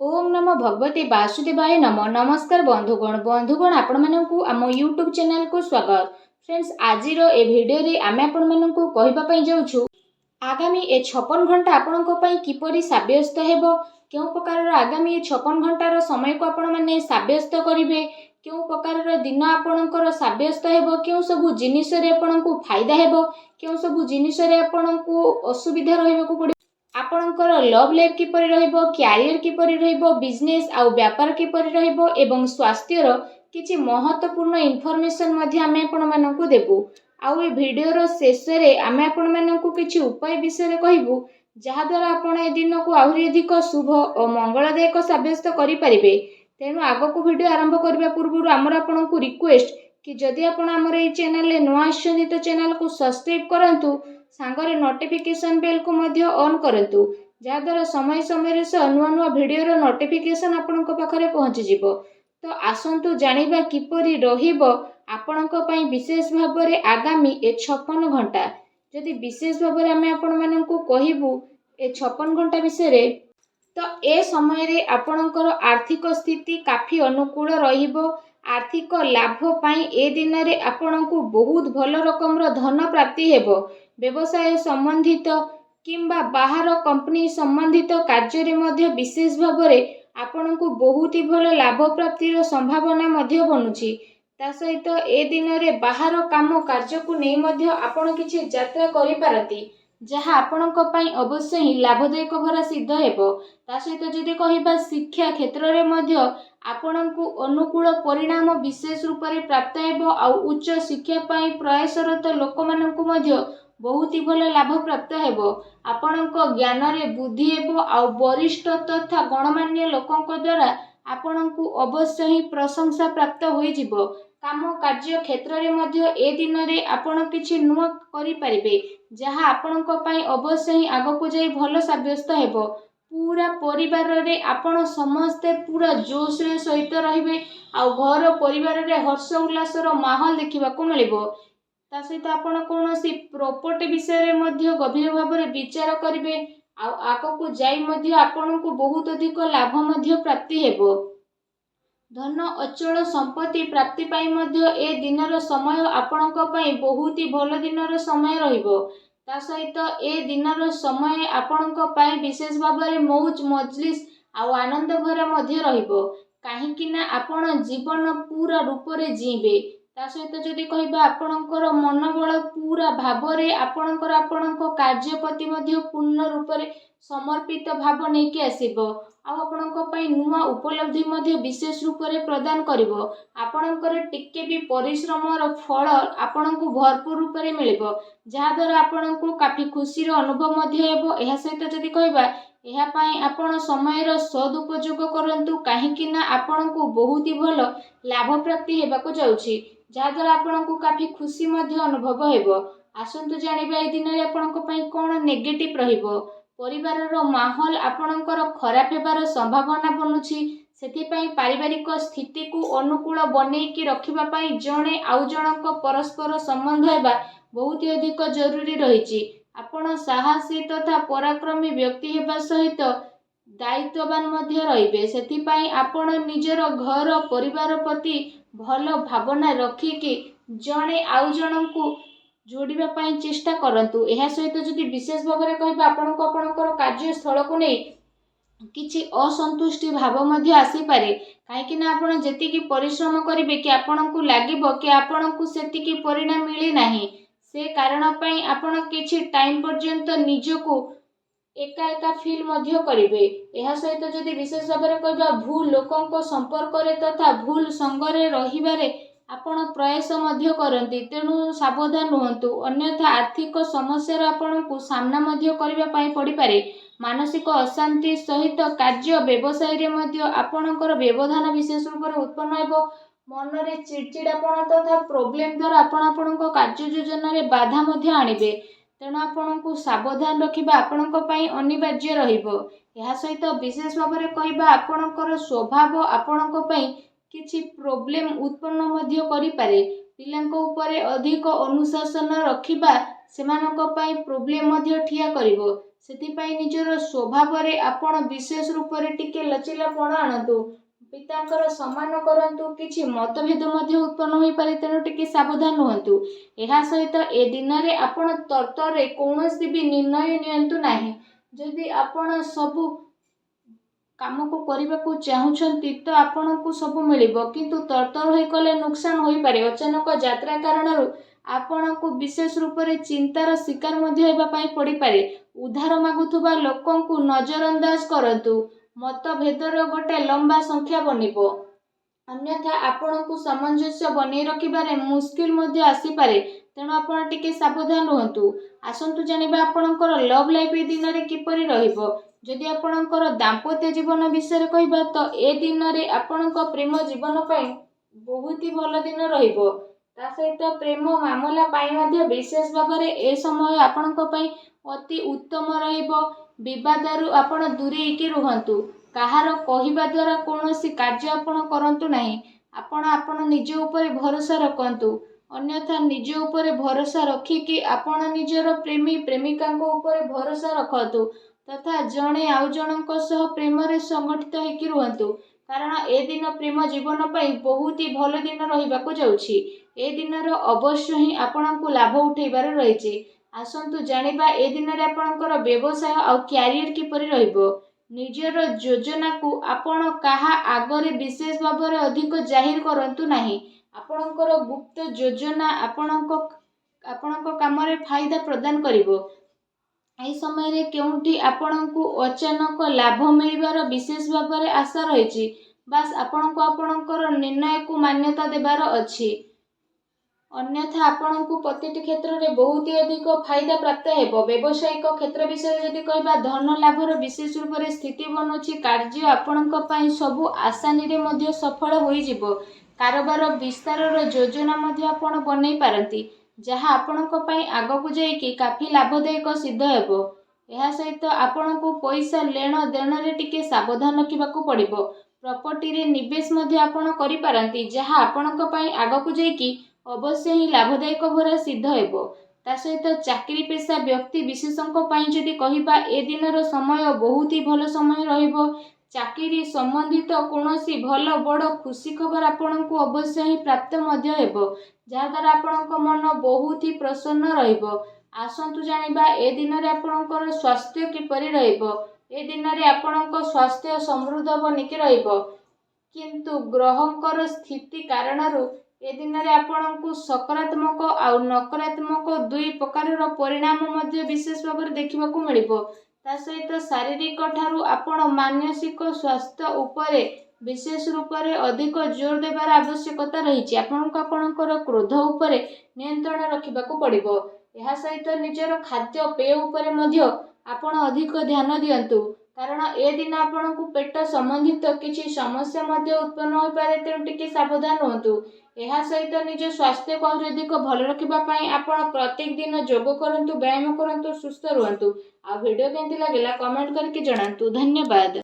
ओम नमो भगवते वासुदेवाय नमो। नमस्कार बंधुगण आपण मानकु आम यूट्यूब चैनल को स्वागत। फ्रेंड्स आज ए भिडियो रे आमे आपण मानकु कहिबा पई जाउछु आगामी ए 56 घंटा आपण को पई किपरि साब्यस्त हेबो, केउ प्रकार आगामी 56 घंटार समय को आपण माने साब्यस्त करिवे, केउ प्रकार दिन आपणकर साब्यस्त हेबो, केउ सबु जिनिस रे आपणकु फायदा हेबो, केउ सबु जिनिस रे आपणकु असुविधा रहइबो पड़े, आपणकर लव लाइफ किपरि रहइबो, कैरियर किपरि रहइबो, बिजनेस आउ व्यापार किपरि रहइबो एवं स्वास्थ्यर किछि महत्वपूर्ण इन्फॉर्मेशन मध्ये आमे आपण मानकु देबु। आउ ए वीडियो रो शेष रे आमे आपण मानकु किछि उपाय विषय कहबू जहा द्वारा आपण ए दिन को आहुरी अधिक शुभ और मंगलदायक साब्यस्त करि परिबे। तेनु आगो को वीडियो आरंभ करबा पूर्व आमर आपनकु रिक्वेस्ट कि जदि आपण आमर ए चैनल ले नुआ आछन तो चैनल को सब्सक्राइब करंतु, सांगरे नोटिफिकेशन बेल को मध्य ऑन करंतु, जहा द्वारा समय समय रे नुआ नुआ वीडियो रो नोटिफिकेशन आपनक पाखरे पहुंची जिवो। तो आसंतु जानिबा किपरि रहिबो आपनक पई विशेष भाबरे आगामी ए 56 घंटा। जदि विशेष भाबरे आमे आपण मानकु कहिबू ए 56 घंटा विषय रे, तो ए समय रे आपणकर आर्थिक स्थिति काफी अनुकूल रहिबो। आर्थिक लाभ पाई ए दिन रे आपणकु बहुत भल रकम धन प्राप्ति हेबो। व्यवसाय संबंधित किंबा बाहर कंपनी संबंधित कार्य रे मध्य विशेष भाबरे आपणकु बहुत ही भल लाभ प्राप्ति रो संभावना मध्य बनुची। ता सहित ए दिन रे बाहर काम कार्य को नै मध्य आपण किछि यात्रा करि पारती, जहा आपणक पई अवश्य ही लाभदायक भरा सिद्ध हेबो। ता सहित जदि कहिबा शिक्षा क्षेत्र रे मध्य आपणकु अनुकूल परिणाम विशेष रूप रे प्राप्त हेबो। आउ उच्च शिक्षा पई प्रयासरत लोक मानकु मध्य बहुत ही भल लाभ प्राप्त हेबो। आपणक ज्ञान रे बुद्धि हेबो। आउ वरिष्ठ तथा गणमान्य लोकंक द्वारा आपणकु अवश्य ही प्रशंसा प्राप्त होई जिवो। काम कार्य क्षेत्र रे मध्य ए दिन रे आपण किछि नुआ करि परिबे, जहा आपणक पई अवश्य ही आगकु जाई भल साब्यस्त हेबो। पूरा परिवार रे आपण समस्ते पूरा जोश रे सहित रहिबे। आउ घर परिवार रे हर्ष उल्लास रो माहौल देखिबा को मिलिबो। ता सहित आपण कोनोसी प्रॉपर्टी विषय रे मध्य गभीर भाव रे विचार करिवे। आउ आगकु जाई मध्य आपणकु बहुत अधिक लाभ मध्य प्राप्ति हेबो। धन अचल संपत्ति प्राप्ति पाई मध्य ए दिनर समय आपणक पई बहुत ही भल दिनर समय रहिबो। ता सहित ए दिनर समय आपणक पई विशेष भाव रे मौज मजलिस आउ आनंद भरा मध्य रहिबो, काहे कि ना आपण जीवन पूरा रूप रे जीबे। ता सहित जदि कहिबा आपणकर मनोबल पूरा भाव रे आपणक कार्य प्रति मध्य पूर्ण रूप रे समर्पित भाव नै कि आसीबो। आ आपणक पई नुआ उपलब्धि मध्य विशेष रूप रे प्रदान करिवो। आपणकर टिके भी परिश्रम रो फल आपणकु भरपूर रूप रे मिलिबो, जहा द्वारा आपणकु काफी खुशी रो अनुभव मध्य हेबो। एहा सहित जदि कहिबा एहा पई आपण समय रो सदुपयोग करंतु, काहे कि ना आपणकु बहुत ही भल लाभ प्राप्ति हेबाको जाउछि, जहा द्वारा आपणकु काफी खुशी मध्य अनुभव हेबो। आसंतु जानिबा ए दिन रे आपणक पई कोन नेगेटिव रहिबो। परिवार रो माहौल आपणकर खराब हेबार संभावना बनुछि, सेति पई पारिवारिक स्थिति को अनुकूल बनै कि रखिबा पई जणे आउ जनक परस्पर संबंध हेबा बहुत अधिक जरूरी रहिछि। आपण साहसी तथा पराक्रमी व्यक्ति हेबा सहित दायित्ववान मध्य रहिबे। सेति पई आपण निजर घर परिवार प्रति भल भावना रखि कि जणे आउ जनकु जोड़िबा पई चेष्टा करंतु। एहा सहित जदि विशेष भाव रे कहिबा आपणकर कार्यस्थल को नै किछि असंतुष्टि भाव मध्य आसी पारे, काहे कि ना आपण जेतिकी परिश्रम करिवे कि आपणकु लागिबो कि आपणकु सेतिकी परिणाम मिली नाही। से कारण पई आपण किछि टाइम पर्यंत निजको एका एका फील मध्य करिवे। एहा सहित जदि विशेष भाव रे कहिबा भूल लोकंक संपर्क रे तथा भूल संग रे रहिबारे आपण प्रयास मध्य करंती, तेणु सावधान रुहंतु, अन्यथा आर्थिक समस्या आपणकु सामना मध्य करिबा पई पड़ी पारे। मानसिक अशांति सहित कार्य व्यवसाय रे मध्य आपणकर व्यवधान विशेष रूप रे उत्पन्न हेबो। मन रे चिड़चिड़ापन तथा प्रॉब्लम द्वारा आपणक कार्य योजना रे बाधा मध्य आनिबे, तेणु आपणकु सावधान रखिबा आपणक पई अनिवार्य रहिबो। एहा सहित विशेष भाव रे कहिबा आपणकर स्वभाव आपणक पई किछि प्रॉब्लम उत्पन्न मध्य करि पारे। पिलांक उपरे अधिक अनुशासन रखिबा सेमानक पई प्रॉब्लम मध्य ठिया करिवो। ସେଥିପାଇଁ ନିଜର ସ୍ୱଭାବରେ ଆପଣ ବିଶେଷ ରୂପରେ ଟିକେ ଲଚିଲାପଣ ଆଣନ୍ତୁ। ପିତାଙ୍କର ସମ୍ମାନ କରନ୍ତୁ। କିଛି ମତଭେଦ ମଧ୍ୟ ଉତ୍ପନ୍ନ ହୋଇପାରେ, ତେଣୁ ଟିକେ ସାବଧାନ ରୁହନ୍ତୁ। ଏହା ସହିତ ଏ ଦିନରେ ଆପଣ ତରତରରେ କୌଣସି ବି ନିର୍ଣ୍ଣୟ ନିଅନ୍ତୁ ନାହିଁ। ଯଦି ଆପଣ ସବୁ କାମକୁ କରିବାକୁ ଚାହୁଁଛନ୍ତି ତ ଆପଣଙ୍କୁ ସବୁ ମିଳିବ, କିନ୍ତୁ ତରତର ହୋଇ କଲେ ନୁକସାନ ହୋଇପାରେ। ଅଚାନକ ଯାତ୍ରା କାରଣରୁ ଆପଣଙ୍କୁ ବିଶେଷ ରୂପରେ ଚିନ୍ତାର ଶିକାର ମଧ୍ୟ ହେବା ପାଇଁ ପଡ଼ିପାରେ। ଉଦ୍ଧାର ମାଗୁଥିବା ଲୋକଙ୍କୁ ନଜରଅନ୍ଦାଜ କରନ୍ତୁ। ମତଭେଦର ଗୋଟେ ଲମ୍ବା ସଂଖ୍ୟା ବନିବ, ଅନ୍ୟଥା ଆପଣଙ୍କୁ ସାମଞ୍ଜସ୍ୟ ବନେଇ ରଖିବାରେ ମୁସ୍କିଲ ମଧ୍ୟ ଆସିପାରେ, ତେଣୁ ଆପଣ ଟିକେ ସାବଧାନ ରୁହନ୍ତୁ। ଆସନ୍ତୁ ଜାଣିବା ଆପଣଙ୍କର ଲଭ୍ ଲାଇଫ୍ ଏ ଦିନରେ କିପରି ରହିବ। ଯଦି ଆପଣଙ୍କର ଦାମ୍ପତ୍ୟ ଜୀବନ ବିଷୟରେ କହିବା ତ ଏ ଦିନରେ ଆପଣଙ୍କ ପ୍ରେମ ଜୀବନ ପାଇଁ ବହୁତ ହି ଭଲ ଦିନ ରହିବ। ତା ସହିତ ପ୍ରେମ ମାମଲା ପାଇଁ ମଧ୍ୟ ବିଶେଷ ଭାବରେ ଏ ସମୟ ଆପଣଙ୍କ ପାଇଁ ଅତି ଉତ୍ତମ ରହିବ। ବିବାଦରୁ ଆପଣ ଦୂରେଇକି ରୁହନ୍ତୁ। କାହାର କହିବା ଦ୍ୱାରା କୌଣସି କାର୍ଯ୍ୟ ଆପଣ କରନ୍ତୁ ନାହିଁ। ଆପଣ ନିଜ ଉପରେ ଭରସା ରଖନ୍ତୁ, ଅନ୍ୟଥା ନିଜ ଉପରେ ଭରସା ରଖିକି ଆପଣ ନିଜର ପ୍ରେମୀ ପ୍ରେମିକାଙ୍କ ଉପରେ ଭରସା ରଖନ୍ତୁ ତଥା ଜଣେ ଆଉ ଜଣଙ୍କ ସହ ପ୍ରେମରେ ସଂଗଠିତ ହେଇକି ରୁହନ୍ତୁ, କାରଣ ଏ ଦିନ ପ୍ରେମ ଜୀବନ ପାଇଁ ବହୁତ ହି ଭଲ ଦିନ ରହିବାକୁ ଯାଉଛି। ଏ ଦିନର ଅବଶ୍ୟ ହିଁ ଆପଣଙ୍କୁ ଲାଭ ଉଠେଇବାର ରହିଛି। ଆସନ୍ତୁ ଜାଣିବା ଏ ଦିନରେ ଆପଣଙ୍କର ବ୍ୟବସାୟ ଆଉ କ୍ୟାରିୟର କିପରି ରହିବ। ନିଜର ଯୋଜନାକୁ ଆପଣ କାହା ଆଗରେ ବିଶେଷ ଭାବରେ ଅଧିକ ଜାହିର କରନ୍ତୁ ନାହିଁ। ଆପଣଙ୍କର ଗୁପ୍ତ ଯୋଜନା ଆପଣଙ୍କ କାମରେ ଫାଇଦା ପ୍ରଦାନ କରିବ। ଏହି ସମୟରେ କେଉଁଠି ଆପଣଙ୍କୁ ଅଚାନକ ଲାଭ ମିଳିବାର ବିଶେଷ ଭାବରେ ଆଶା ରହିଛି। ବାସ୍ ଆପଣଙ୍କୁ ଆପଣଙ୍କର ନିର୍ଣ୍ଣୟକୁ ମାନ୍ୟତା ଦେବାର ଅଛି, ଅନ୍ୟଥା ଆପଣଙ୍କୁ ପ୍ରତିଟି କ୍ଷେତ୍ରରେ ବହୁତ ଅଧିକ ଫାଇଦା ପ୍ରାପ୍ତ ହେବ। ବ୍ୟବସାୟିକ କ୍ଷେତ୍ର ବିଷୟରେ ଯଦି କହିବା, ଧନ ଲାଭର ବିଶେଷ ରୂପରେ ସ୍ଥିତି ବନୁଛି। କାର୍ଯ୍ୟ ଆପଣଙ୍କ ପାଇଁ ସବୁ ଆସାନୀରେ ମଧ୍ୟ ସଫଳ ହୋଇଯିବ। କାରବାର ବିସ୍ତାରର ଯୋଜନା ମଧ୍ୟ ଆପଣ ବନେଇ ପାରନ୍ତି, ଯାହା ଆପଣଙ୍କ ପାଇଁ ଆଗକୁ ଯାଇକି କାଫି ଲାଭଦାୟକ ସିଦ୍ଧ ହେବ। ଏହା ସହିତ ଆପଣଙ୍କୁ ପଇସା ନେଣ ଦେଣରେ ଟିକେ ସାବଧାନ ରଖିବାକୁ ପଡ଼ିବ। ପ୍ରପର୍ଟିରେ ନିବେଶ ମଧ୍ୟ ଆପଣ କରିପାରନ୍ତି, ଯାହା ଆପଣଙ୍କ ପାଇଁ ଆଗକୁ ଯାଇକି ଅବଶ୍ୟ ହିଁ ଲାଭଦାୟକ ଭରା ସିଦ୍ଧ ହେବ। ତା ସହିତ ଚାକିରି ପେଶା ବ୍ୟକ୍ତି ବିଶେଷଙ୍କ ପାଇଁ ଯଦି କହିବା, ଏ ଦିନର ସମୟ ବହୁତ ହି ଭଲ ସମୟ ରହିବ। ଚାକିରି ସମ୍ବନ୍ଧିତ କୌଣସି ଭଲ ବଡ଼ ଖୁସି ଖବର ଆପଣଙ୍କୁ ଅବଶ୍ୟ ହିଁ ପ୍ରାପ୍ତ ମଧ୍ୟ ହେବ, ଯାହାଦ୍ୱାରା ଆପଣଙ୍କ ମନ ବହୁତ ହି ପ୍ରସନ୍ନ ରହିବ। ଆସନ୍ତୁ ଜାଣିବା ଏ ଦିନରେ ଆପଣଙ୍କର ସ୍ୱାସ୍ଥ୍ୟ କିପରି ରହିବ। ଏ ଦିନରେ ଆପଣଙ୍କ ସ୍ୱାସ୍ଥ୍ୟ ସମୃଦ୍ଧ ବନିକି ରହିବ, କିନ୍ତୁ ଗ୍ରହଙ୍କର ସ୍ଥିତି କାରଣରୁ ଏ ଦିନରେ ଆପଣଙ୍କୁ ସକାରାତ୍ମକ ଆଉ ନକାରାତ୍ମକ ଦୁଇ ପ୍ରକାରର ପରିଣାମ ମଧ୍ୟ ବିଶେଷ ଭାବରେ ଦେଖିବାକୁ ମିଳିବ। ତା ସହିତ ଶାରୀରିକ ଠାରୁ ଆପଣ ମାନସିକ ସ୍ୱାସ୍ଥ୍ୟ ଉପରେ ବିଶେଷ ରୂପରେ ଅଧିକ ଜୋର ଦେବାର ଆବଶ୍ୟକତା ରହିଛି। ଆପଣଙ୍କୁ ଆପଣଙ୍କର କ୍ରୋଧ ଉପରେ ନିୟନ୍ତ୍ରଣ ରଖିବାକୁ ପଡ଼ିବ। ଏହା ସହିତ ନିଜର ଖାଦ୍ୟପେୟ ଉପରେ ମଧ୍ୟ ଆପଣ ଅଧିକ ଧ୍ୟାନ ଦିଅନ୍ତୁ, କାରଣ ଏ ଦିନ ଆପଣଙ୍କୁ ପେଟ ସମ୍ବନ୍ଧିତ କିଛି ସମସ୍ୟା ମଧ୍ୟ ଉତ୍ପନ୍ନ ହୋଇପାରେ, ତେଣୁ ଟିକେ ସାବଧାନ ରୁହନ୍ତୁ। ଏହା ସହିତ ନିଜ ସ୍ୱାସ୍ଥ୍ୟକୁ ଆହୁରି ଅଧିକ ଭଲ ରଖିବା ପାଇଁ ଆପଣ ପ୍ରତ୍ୟେକ ଦିନ ଯୋଗ କରନ୍ତୁ, ବ୍ୟାୟାମ କରନ୍ତୁ, ସୁସ୍ଥ ରୁହନ୍ତୁ। ଆଉ ଭିଡ଼ିଓ କେମିତି ଲାଗିଲା କମେଣ୍ଟ କରିକି ଜଣାନ୍ତୁ। ଧନ୍ୟବାଦ।